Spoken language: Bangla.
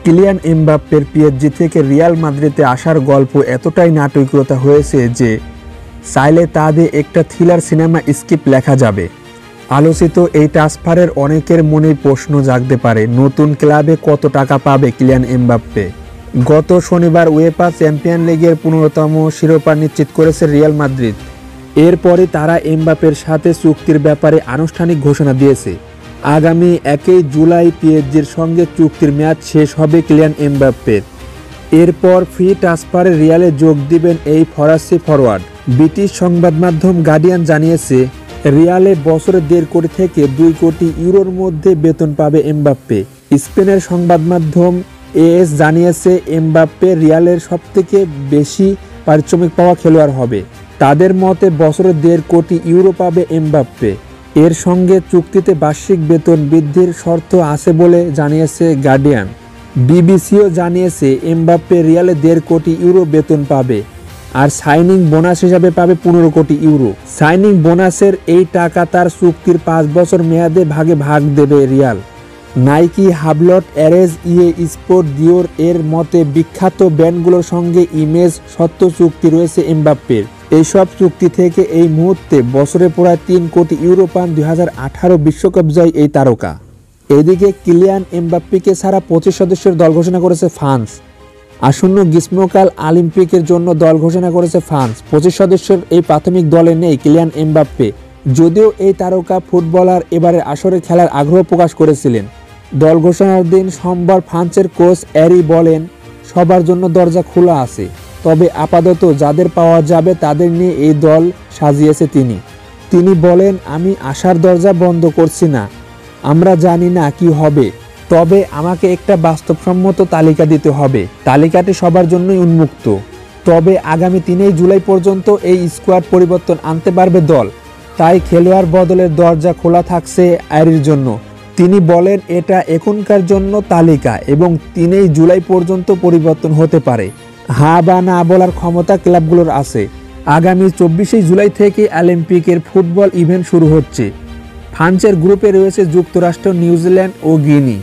কিলিয়ান এমবাপ্পের পিএসজি থেকে রিয়াল মাদ্রিদে আসার গল্প এতটাই নাটকীয়তা হয়েছে যে চাইলে তা দিয়ে একটা থ্রিলার সিনেমা স্ক্রিপ্ট লেখা যাবে। আলোচিত এই ট্রান্সফারের অনেকের মনেই প্রশ্ন জাগতে পারে, নতুন ক্লাবে কত টাকা পাবে কিলিয়ান এমবাপ্পে। গত শনিবার উয়েফা চ্যাম্পিয়ন লিগের 15তম শিরোপা নিশ্চিত করেছে রিয়াল মাদ্রিদ। এরপরই তারা এমবাপ্পের সাথে চুক্তির ব্যাপারে আনুষ্ঠানিক ঘোষণা দিয়েছে। আগামী 1 জুলাই পিএসজির সঙ্গে চুক্তির মেয়াদ শেষ হবে কিলিয়ান এমবাপ্পের। এরপর ফ্রি ট্রান্সফারে রিয়ালে যোগ দিবেন এই ফরাসি ফরোয়ার্ড। ব্রিটিশ সংবাদ মাধ্যম গার্ডিয়ান জানিয়েছে, রিয়ালে বছরে 1.5 কোটি থেকে 2 কোটি ইউরোর মধ্যে বেতন পাবে এমবাপ্পে। স্পেনের সংবাদ মাধ্যম এএস জানিয়েছে, এমবাপ্পে রিয়ালের সবথেকে বেশি পারিশ্রমিক পাওয়া খেলোয়াড় হবে। তাদের মতে বছরে 1.5 কোটি ইউরো পাবে এমবাপ্পে। এর সঙ্গে চুক্তিতে বার্ষিক বেতন বৃদ্ধির শর্ত আছে বলে জানিয়েছে গার্ডিয়ান। বিবিসিও জানিয়েছে, এমবাপ্পে রিয়ালে 1.5 কোটি ইউরো বেতন পাবে, আর সাইনিং বোনাস হিসাবে পাবে 15 কোটি ইউরো। সাইনিং বোনাসের এই টাকা তার চুক্তির 5 বছর মেয়াদে ভাগে ভাগ দেবে রিয়াল। নাইকি, হাবলট, অ্যারেজ, স্পোর্ট, ডিওর এর মতে বিখ্যাত ব্র্যান্ডগুলোর সঙ্গে ইমেজ সত্ত্ব চুক্তি রয়েছে এমবাপ্পের। এইসব চুক্তি থেকে এই মুহূর্তে বছরে প্রায় 3 কোটি ইউরো পান 2018 বিশ্বকাপ জয়ী এই তারকা। এদিকে কিলিয়ান এমবাপ্পেকে ছাড়া 25 সদস্যের দল ঘোষণা করেছে ফ্রান্স। আসন্ন গ্রীষ্মকাল অলিম্পিকের জন্য দল ঘোষণা করেছে ফ্রান্স। 25 সদস্যের এই প্রাথমিক দলে নেই কিলিয়ান এমবাপ্পে। যদিও এই তারকা ফুটবলার এবারের আসরে খেলার আগ্রহ প্রকাশ করেছিলেন। দল ঘোষণার দিন সোমবার ফ্রান্সের কোচ অ্যারি বলেন, সবার জন্য দরজা খোলা আছে, তবে আপাতত যাদের পাওয়া যাবে তাদের নিয়ে এই দল সাজিয়েছে তিনি বলেন, আমি আসার দরজা বন্ধ করছি না, আমরা জানি না কি হবে, তবে আমাকে একটা বাস্তবসম্মত তালিকা দিতে হবে। তালিকাটি সবার জন্যই উন্মুক্ত, তবে আগামী 3 জুলাই পর্যন্ত এই স্কোয়াড পরিবর্তন আনতে পারবে দল, তাই খেলোয়াড় বদলের দরজা খোলা থাকছে অ্যারির জন্য। তিনি বলেন, এটা এখনকার জন্য তালিকা এবং 3 জুলাই পর্যন্ত পরিবর্তন হতে পারে। হ্যাঁ বা না বলার ক্ষমতা ক্লাবগুলোর আছে। আগামী 24 জুলাই থেকে অলিম্পিকের ফুটবল ইভেন্ট শুরু হচ্ছে। ফ্রান্সের গ্রুপে রয়েছে যুক্তরাষ্ট্র, নিউজিল্যান্ড ও গিনি।